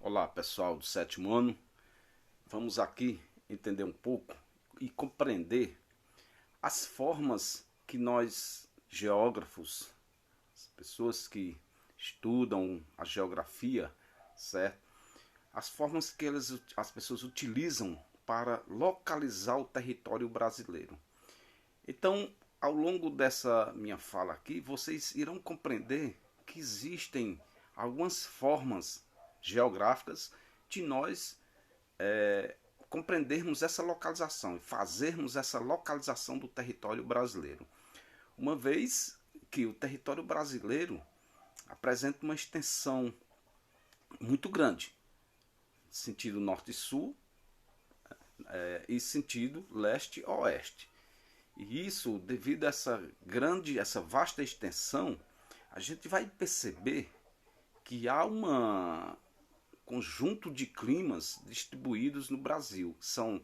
Olá pessoal do sétimo ano, vamos aqui entender um pouco e compreender as formas que nós geógrafos, as pessoas que estudam a geografia, certo? As formas que as pessoas utilizam para localizar o território brasileiro. Então, ao longo dessa minha fala aqui, vocês irão compreender que existem algumas formas geográficas de nós compreendermos essa localização e fazermos essa localização do território brasileiro. Uma vez que o território brasileiro apresenta uma extensão muito grande, sentido norte e sul e sentido leste-oeste. E isso, devido a essa vasta extensão, a gente vai perceber que há um conjunto de climas distribuídos no Brasil. São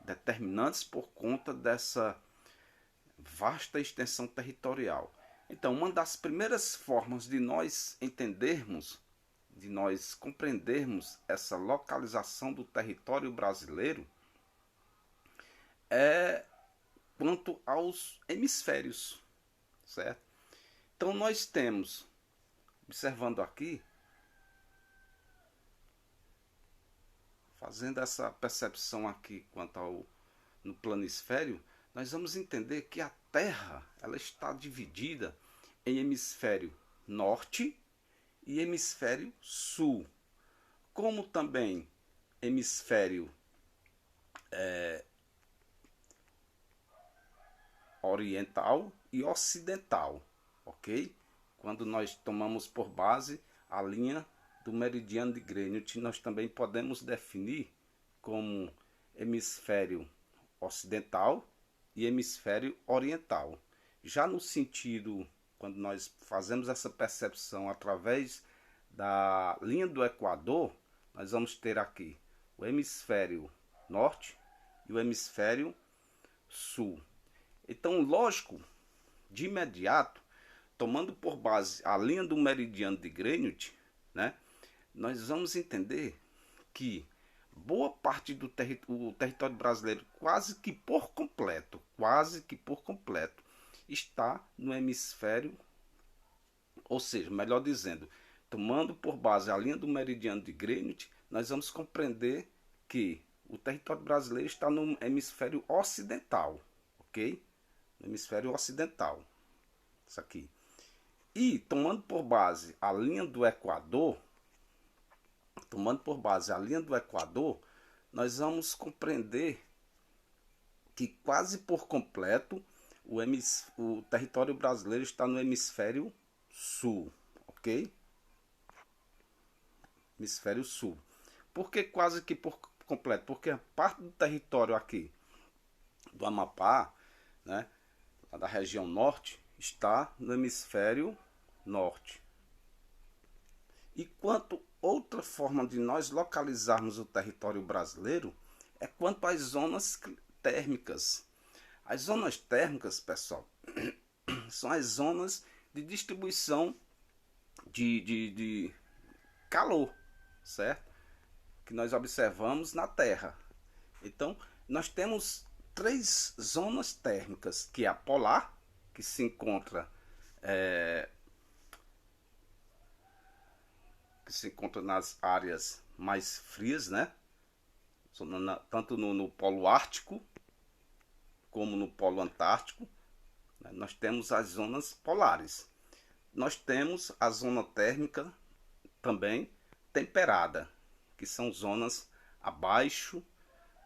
determinantes por conta dessa vasta extensão territorial. Então, uma das primeiras formas de nós entendermos, de nós compreendermos essa localização do território brasileiro é quanto aos hemisférios, certo? Então nós temos, observando aqui, fazendo essa percepção aqui quanto ao no planisfério, nós vamos entender que a Terra ela está dividida em hemisfério norte e hemisfério sul, como também hemisfério oriental e ocidental, ok? Quando nós tomamos por base a linha do meridiano de Greenwich, nós também podemos definir como hemisfério ocidental e hemisfério oriental. Já no sentido, quando nós fazemos essa percepção através da linha do Equador, nós vamos ter aqui o hemisfério norte e o hemisfério sul. Então, lógico, de imediato, tomando por base a linha do meridiano de Greenwich, né, nós vamos entender que boa parte do território brasileiro, quase que por completo, está no hemisfério, ou seja, melhor dizendo, tomando por base a linha do meridiano de Greenwich, nós vamos compreender que o território brasileiro está no hemisfério ocidental, ok? No hemisfério ocidental, isso aqui. E tomando por base a linha do Equador, nós vamos compreender que quase por completo o território brasileiro está no hemisfério sul, ok? Hemisfério sul. Por que quase que por completo? Porque a parte do território aqui do Amapá, né, da região norte, está no hemisfério norte. E quanto outra forma de nós localizarmos o território brasileiro é quanto às zonas térmicas. As zonas térmicas, pessoal, são as zonas de distribuição de calor, certo? Que nós observamos na Terra. Então, nós temos três zonas térmicas, que é a polar, que se encontra nas áreas mais frias, né? Tanto no polo ártico como no polo antártico, né? Nós temos as zonas polares. Nós temos a zona térmica também temperada, que são zonas abaixo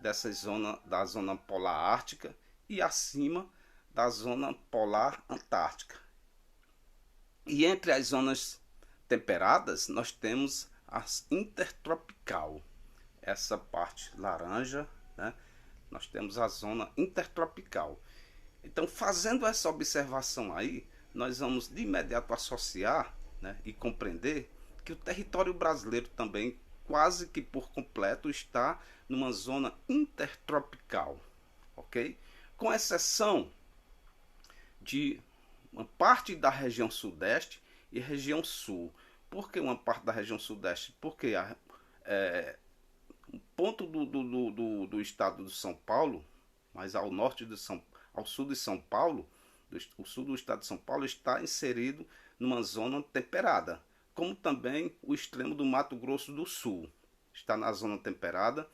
da zona polar ártica e acima da zona polar antártica. E entre as zonas temperadas, nós temos as intertropical. Essa parte laranja, né? Nós temos a zona intertropical. Então, fazendo essa observação aí, nós vamos de imediato associar, né, e compreender que o território brasileiro também, quase que por completo, está numa zona intertropical, ok? Com exceção de uma parte da região sudeste e região sul. Por que uma parte da região sudeste? Porque ponto do estado de São Paulo, mas ao norte de São, ao sul de São Paulo, o sul do estado de São Paulo está inserido numa zona temperada, como também o extremo do Mato Grosso do Sul está na zona temperada,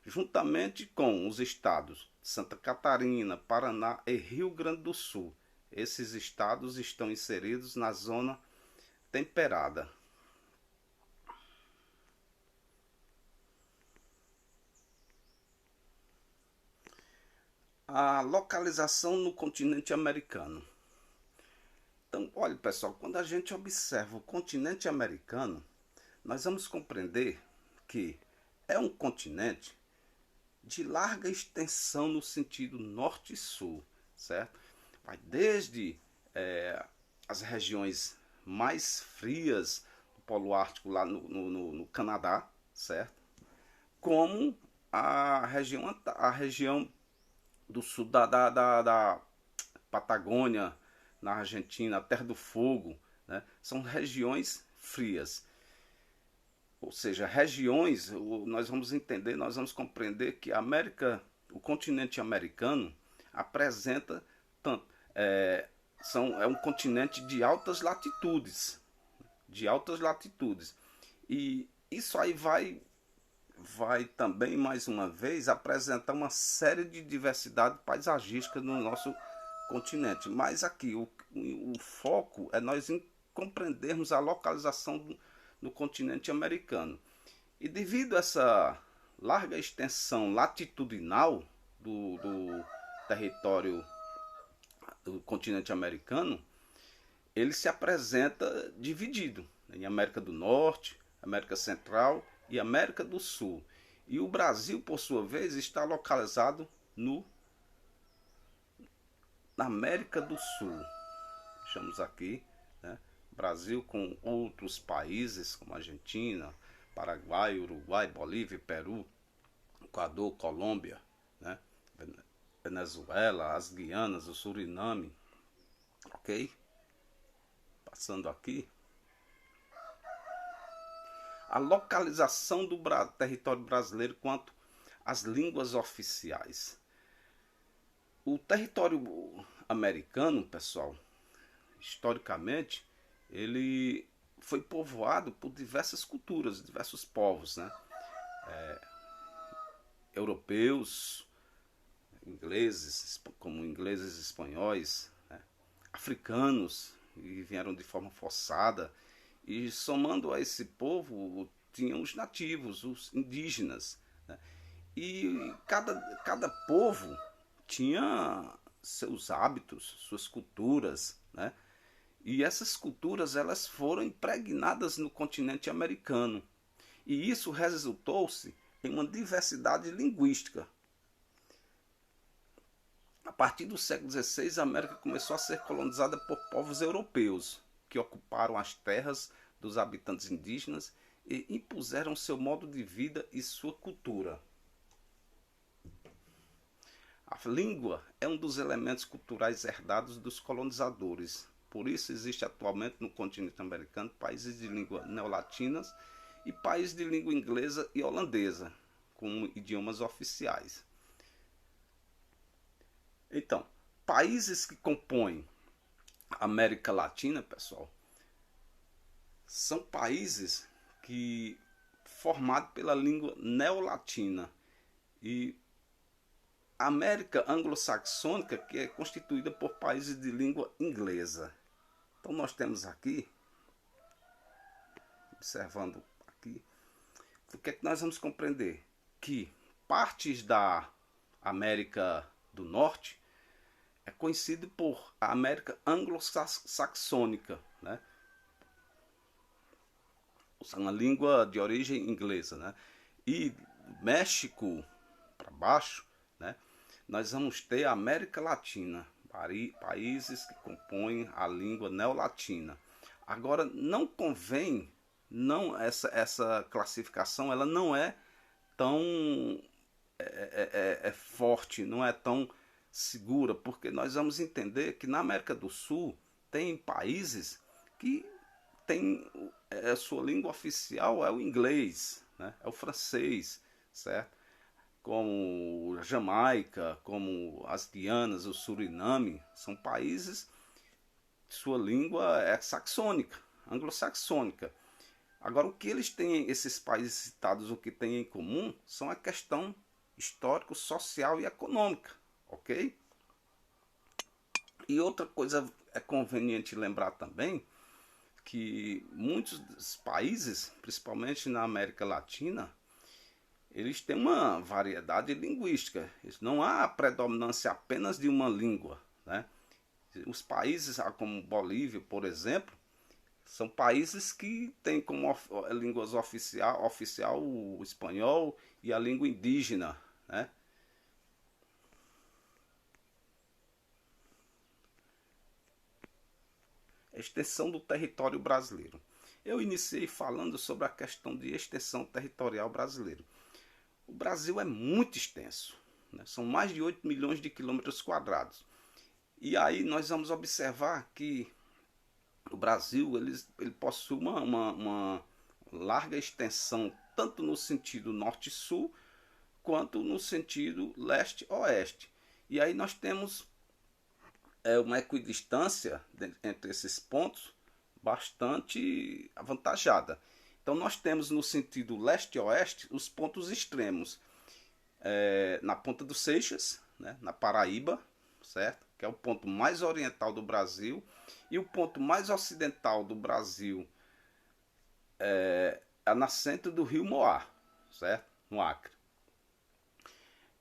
juntamente com os estados de Santa Catarina, Paraná e Rio Grande do Sul. Esses estados estão inseridos na zona temperada. A localização no continente americano. Então, olha pessoal, quando a gente observa o continente americano, nós vamos compreender que é um continente de larga extensão no sentido norte e sul, certo? Vai desde as regiões mais frias do Polo Ártico lá no Canadá, certo? Como a região do sul da Patagônia, na Argentina, a Terra do Fogo, né? São regiões frias. Ou seja, regiões, nós vamos entender, nós vamos compreender que o continente americano apresenta é um continente de altas latitudes, e isso aí vai também mais uma vez apresentar uma série de diversidade paisagística no nosso continente. Mas aqui o foco é nós compreendermos a localização no continente americano. E devido a essa larga extensão latitudinal do território do continente americano, ele se apresenta dividido em América do Norte, América Central e América do Sul. E o Brasil, por sua vez, está localizado na América do Sul. Deixamos aqui, né? Brasil com outros países como Argentina, Paraguai, Uruguai, Bolívia, Peru, Equador, Colômbia, né? Venezuela, as Guianas, o Suriname, ok? Passando aqui, a localização do território brasileiro quanto às línguas oficiais. O território americano, pessoal, historicamente, ele foi povoado por diversas culturas, diversos povos, né? Europeus, ingleses, como ingleses e espanhóis, né? Africanos, que vieram de forma forçada, e somando a esse povo, tinham os nativos, os indígenas, né? E cada povo tinha seus hábitos, suas culturas, né? E essas culturas elas foram impregnadas no continente americano. E isso resultou-se em uma diversidade linguística. A partir do século XVI, a América começou a ser colonizada por povos europeus, que ocuparam as terras dos habitantes indígenas e impuseram seu modo de vida e sua cultura. A língua é um dos elementos culturais herdados dos colonizadores. Por isso existe atualmente no continente americano países de língua neolatinas e países de língua inglesa e holandesa como idiomas oficiais. Então, países que compõem a América Latina, pessoal, são países que formados pela língua neolatina, e a América anglo-saxônica, que é constituída por países de língua inglesa. Então nós temos aqui, observando aqui, o que é que nós vamos compreender? Que partes da América do Norte é conhecido por a América anglo-saxônica, né? Uma língua de origem inglesa, né? E México para baixo, né? Nós vamos ter a América Latina, países que compõem a língua neolatina. Agora, não convém, essa classificação ela não é tão forte, não é tão segura, porque nós vamos entender que na América do Sul tem países que tem a sua língua oficial é o inglês, né? É o francês, certo? Como a Jamaica, como as Guianas, o Suriname, são países, sua língua é saxônica, anglo-saxônica. Agora, o que eles têm, esses países citados, o que têm em comum, são a questão histórico, social e econômica, ok? E outra coisa é conveniente lembrar também, que muitos dos países, principalmente na América Latina, eles têm uma variedade linguística. Não há predominância apenas de uma língua, né? Os países como Bolívia, por exemplo, são países que têm como línguas oficial o espanhol e a língua indígena, né? Extensão do território brasileiro. Eu iniciei falando sobre a questão de extensão territorial brasileira. O Brasil é muito extenso, né? São mais de 8 milhões de quilômetros quadrados. E aí nós vamos observar que o Brasil ele possui uma larga extensão, tanto no sentido norte-sul, quanto no sentido leste-oeste. E aí nós temos uma equidistância entre esses pontos bastante avantajada. Então nós temos no sentido leste-oeste os pontos extremos. Na Ponta dos Seixas, né, na Paraíba, certo? Que é o ponto mais oriental do Brasil, e o ponto mais ocidental do Brasil é a nascente do rio Moá, certo? No Acre.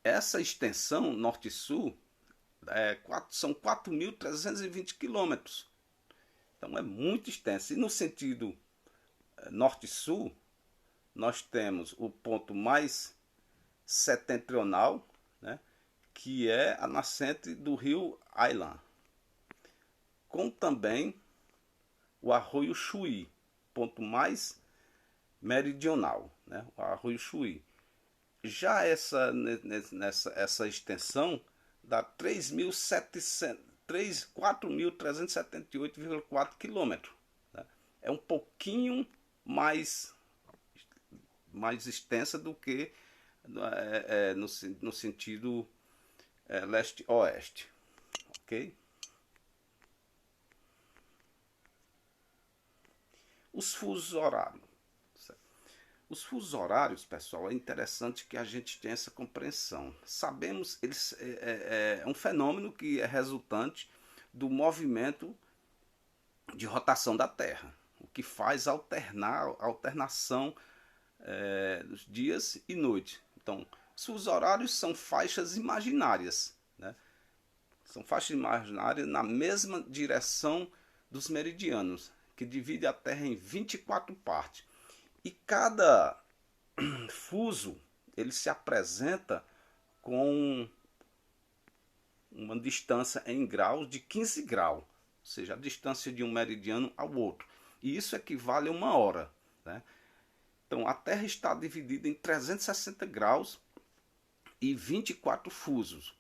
Essa extensão norte-sul são 4.320 quilômetros. Então é muito extenso. E no sentido norte-sul, nós temos o ponto mais setentrional, né, que é a nascente do rio Aylan, com também o arroio Chuí, ponto mais meridional, né, o arroio Chuí. Já essa extensão dá 4.378,4 km. Né? É um pouquinho mais extensa do que no sentido leste-oeste. Ok? Os fusos horários. Os fusos horários, pessoal, é interessante que a gente tenha essa compreensão. Sabemos, eles é um fenômeno que é resultante do movimento de rotação da Terra, o que faz a alternação dos dias e noites. Então, os fusos horários são faixas imaginárias, né? São faixas imaginárias na mesma direção dos meridianos, que divide a Terra em 24 partes. E cada fuso ele se apresenta com uma distância em graus de 15 graus, ou seja, a distância de um meridiano ao outro. E isso equivale a uma hora, né? Então a Terra está dividida em 360 graus e 24 fusos.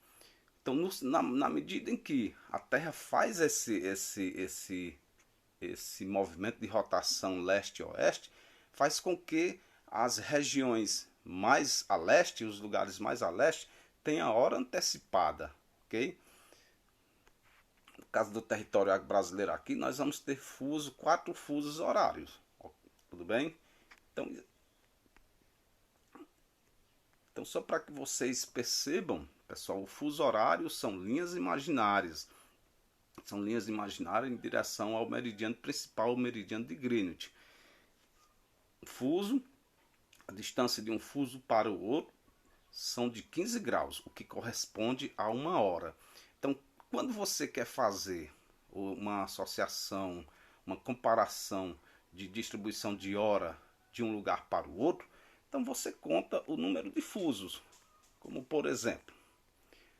Então na medida em que a Terra faz esse movimento de rotação leste-oeste, faz com que as regiões mais a leste, os lugares mais a leste, tenham a hora antecipada, ok? No caso do território brasileiro aqui, nós vamos ter 4 fusos horários, tudo bem? Então só para que vocês percebam, pessoal, o fuso horário são linhas imaginárias. São linhas imaginárias em direção ao meridiano principal, o meridiano de Greenwich. Fuso, a distância de um fuso para o outro são de 15 graus, o que corresponde a uma hora. Então, quando você quer fazer uma associação, uma comparação de distribuição de hora de um lugar para o outro, então você conta o número de fusos. Como por exemplo,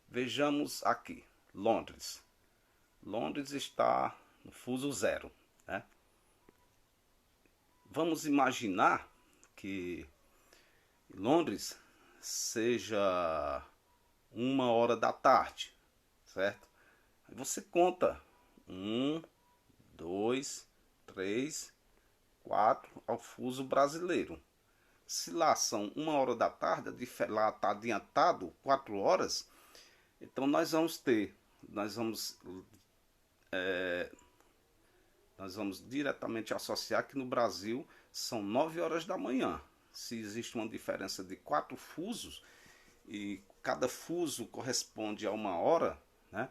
vejamos aqui, Londres. Londres está no fuso 0, né? Vamos imaginar que Londres seja 1 hora da tarde, certo? Aí você conta 1, 2, 3, 4 ao fuso brasileiro. se lá são 1 hora da tarde, lá está adiantado 4 horas, então nós vamos diretamente associar que no Brasil são 9 horas da manhã. Se existe uma diferença de 4 fusos e cada fuso corresponde a 1 hora, né?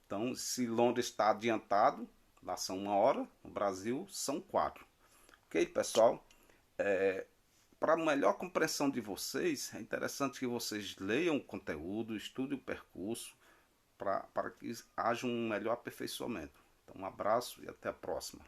Então, se Londres está adiantado, lá são 1 hora, no Brasil são 4. Ok, pessoal? Para melhor compreensão de vocês, é interessante que vocês leiam o conteúdo, estudem o percurso, para que haja um melhor aperfeiçoamento. Então, um abraço e até a próxima.